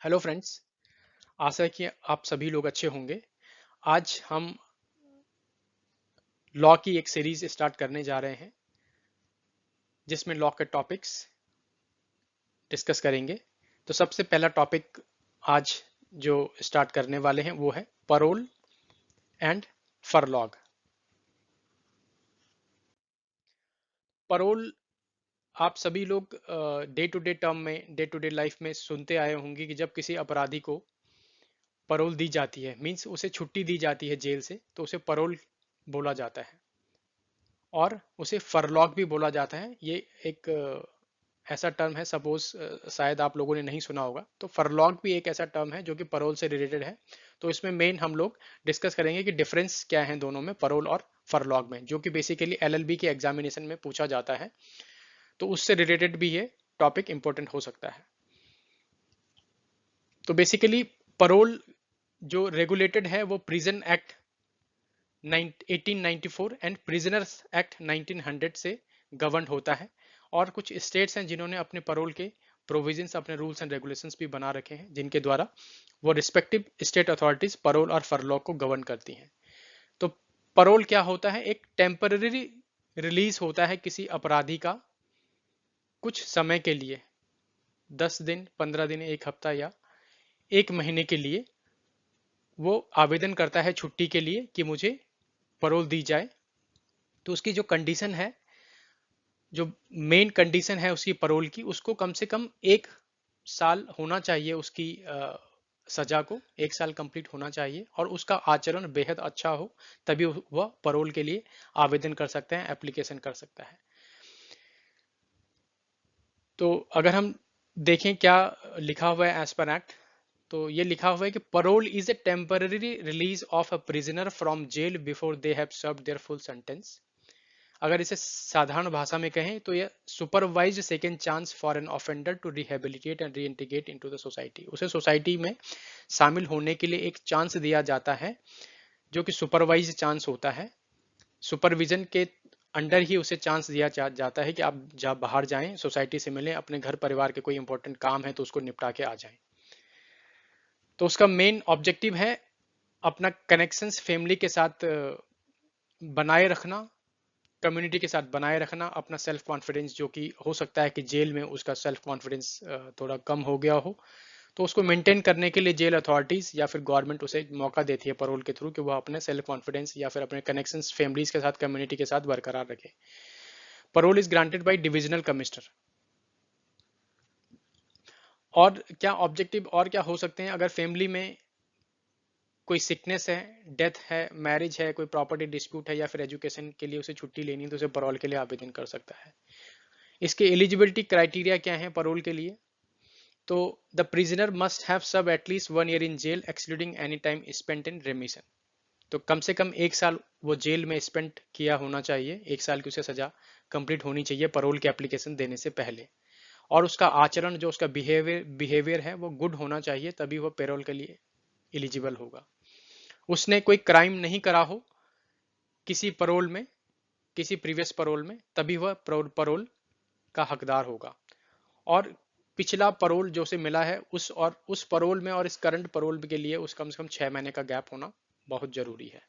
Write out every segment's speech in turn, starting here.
Hello friends. आशा है कि आप सभी लोग अच्छे होंगे। आज हम लॉ की एक सीरीज स्टार्ट करने जा रहे हैं जिसमें लॉ के टॉपिक्स डिस्कस करेंगे। तो सबसे पहला टॉपिक आज जो स्टार्ट करने वाले हैं वो है परोल एंड फरलॉग। परोल आप सभी लोग डे टू डे टर्म में, डे टू डे लाइफ में सुनते आए होंगे कि जब किसी अपराधी को परोल दी जाती है, मीन्स उसे छुट्टी दी जाती है जेल से, तो उसे परोल बोला जाता है और उसे फरलॉग भी बोला जाता है। ये एक ऐसा टर्म है, सपोज शायद आप लोगों ने नहीं सुना होगा, तो फरलॉग भी एक ऐसा टर्म है जो कि परोल से रिलेटेड है। तो इसमें मेन हम लोग डिस्कस करेंगे कि डिफरेंस क्या है दोनों में, परोल और फरलॉग में, जो कि बेसिकली एलएलबी के एग्जामिनेशन में पूछा जाता है। तो उससे रिलेटेड भी ये टॉपिक इंपॉर्टेंट हो सकता है। तो बेसिकली परोल जो रेगुलेटेड है वो prison act 1894 and prisoners act 1900 से गवर्न होता है। और कुछ स्टेट्स हैं जिन्होंने अपने परोल के प्रोविजंस, अपने रूल्स एंड रेगुलेशंस भी बना रखे हैं, जिनके द्वारा वो रिस्पेक्टिव स्टेट अथॉरिटीज परोल और फरलॉग को गवर्न करती हैं। तो परोल क्या होता है? एक टेम्पररी रिलीज होता है किसी अपराधी का कुछ समय के लिए, 10 दिन, 15 दिन, एक हफ्ता या एक महीने के लिए। वो आवेदन करता है छुट्टी के लिए कि मुझे परोल दी जाए। तो उसकी जो कंडीशन है, जो मेन कंडीशन है उसकी परोल की, उसको कम से कम 1 साल होना चाहिए, उसकी सजा को 1 साल कंप्लीट होना चाहिए, और उसका आचरण बेहद अच्छा हो, तभी वह परोल के लिए आवेदन कर सकते हैं, एप्लीकेशन कर सकता है। तो अगर हम देखें क्या लिखा हुआ है एज पर एक्ट, तो ये लिखा हुआ है कि parole is a temporary release of a prisoner from jail before they have served their full sentence. अगर इसे साधारण भाषा में कहें तो यह supervised second chance for an offender to rehabilitate and reintegrate into the society. उसे सोसाइटी में शामिल होने के लिए एक चांस दिया जाता है, जो कि सुपरवाइज चांस होता है। सुपरविजन के अंडर ही उसे चांस दिया जाता है कि आप जब बाहर जाएं, सोसाइटी से मिलें, अपने घर परिवार के कोई इंपॉर्टेंट काम है तो उसको निपटा के आ जाएं। तो उसका मेन ऑब्जेक्टिव है अपना कनेक्शंस फैमिली के साथ बनाए रखना, कम्युनिटी के साथ बनाए रखना, अपना सेल्फ कॉन्फिडेंस, जो कि हो सकता है कि जेल में उसका सेल्फ कॉन्फिडेंस थोड़ा कम हो गया हो, तो उसको मेंटेन करने के लिए जेल अथॉरिटीज या फिर गवर्नमेंट उसे मौका देती है परोल के थ्रू कि वह अपने सेल्फ कॉन्फिडेंस या फिर अपने कनेक्शंस फैमिलीज के साथ, कम्युनिटी के साथ बरकरार रखे। Parole is granted by divisional commissioner. और क्या ऑब्जेक्टिव और क्या हो सकते हैं? अगर फैमिली में कोई सिकनेस है, डेथ है, मैरिज है, कोई प्रॉपर्टी डिस्प्यूट है, या फिर एजुकेशन के लिए उसे छुट्टी लेनी है, तो उसे परोल के लिए आवेदन कर सकता है। इसके एलिजिबिलिटी क्राइटेरिया क्या है परोल के लिए? तो the prisoner must have serve at least 1 year in jail excluding any time spent in remission. तो कम से कम 1 साल वो जेल में स्पेंड किया होना चाहिए, 1 साल की उसे सजा कंप्लीट होनी चाहिए परोल की एप्लीकेशन देने से पहले। और उसका आचरण, जो उसका बिहेवियर है, वो गुड होना चाहिए, तभी वो पेरोल के लिए एलिजिबल होगा। उसने कोई क्राइम नहीं करा हो किसी परोल में, किसी प्रीवियस परोल में, तभी वह परोल का हकदार होगा। और पिछला परोल जो उसे मिला है उस परोल में और इस करंट परोल के लिए उस कम से कम 6 महीने का गैप होना बहुत जरूरी है।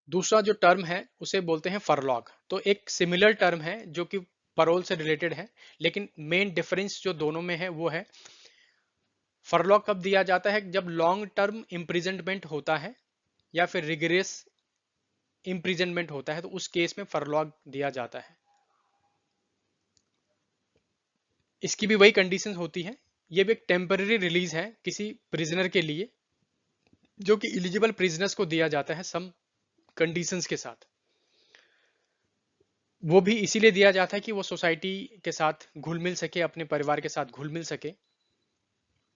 दूसरा जो टर्म है उसे बोलते हैं फरलॉग। तो एक सिमिलर टर्म है जो कि परोल से रिलेटेड है, लेकिन मेन डिफरेंस जो दोनों में है वो है, फरलॉग कब दिया जाता है? जब लॉन्ग टर्म इम्प्रिजनमेंट होता है या फिर रिगरेस इम्प्रिजनमेंट होता है, तो उस केस में फरलॉग दिया जाता है। इसकी भी वही कंडीशन होती है। ये भी एक टेम्पररी रिलीज है किसी प्रिजनर के लिए, जो कि इलिजिबल प्रिजनर्स को दिया जाता है सम कंडीशंस के साथ। वो भी इसीलिए दिया जाता है कि वो सोसाइटी के साथ घुल मिल सके, अपने परिवार के साथ घुल मिल सके।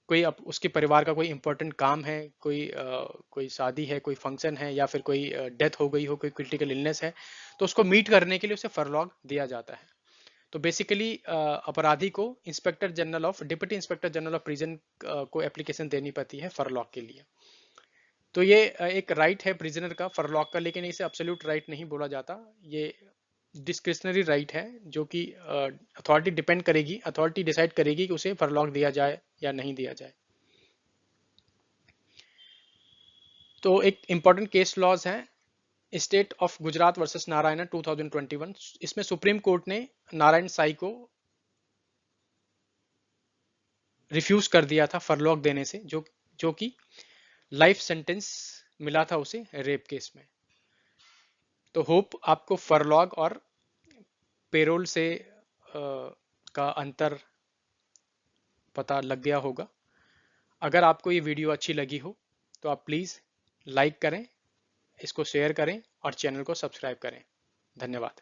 कोई उसके परिवार का कोई इंपॉर्टेंट काम है, कोई शादी है, कोई फंक्शन है, या फिर कोई डेथ हो गई हो, कोई क्रिटिकल इलनेस है, तो उसको मीट करने के लिए उसे फरलॉग दिया जाता है। तो बेसिकली अपराधी को inspector general of deputy inspector general of prison को एप्लीकेशन देनी पड़ती है फरलॉग के लिए। तो ये एक राइट है प्रिजनर का, फरलॉग का, लेकिन इसे एब्सोल्यूट राइट नहीं बोला जाता। ये डिस्क्रिशनरी राइट है, जो कि अथॉरिटी डिपेंड करेगी, अथॉरिटी डिसाइड करेगी कि उसे फरलॉग दिया जाए या नहीं दिया जाए। तो एक इंपॉर्टेंट केस लॉज है, state of Gujarat versus Narayan 2021। इसमें सुप्रीम कोर्ट ने नारायण साई को रिफ्यूज कर दिया था फरलॉग देने से, जो कि लाइफ सेंटेंस मिला था उसे रेप केस में। तो होप आपको फरलॉग और पेरोल से का अंतर पता लग गया होगा। अगर आपको ये वीडियो अच्छी लगी हो तो आप प्लीज़ लाइक करें, इसको शेयर करें और चैनल को सब्सक्राइब करें। धन्यवाद।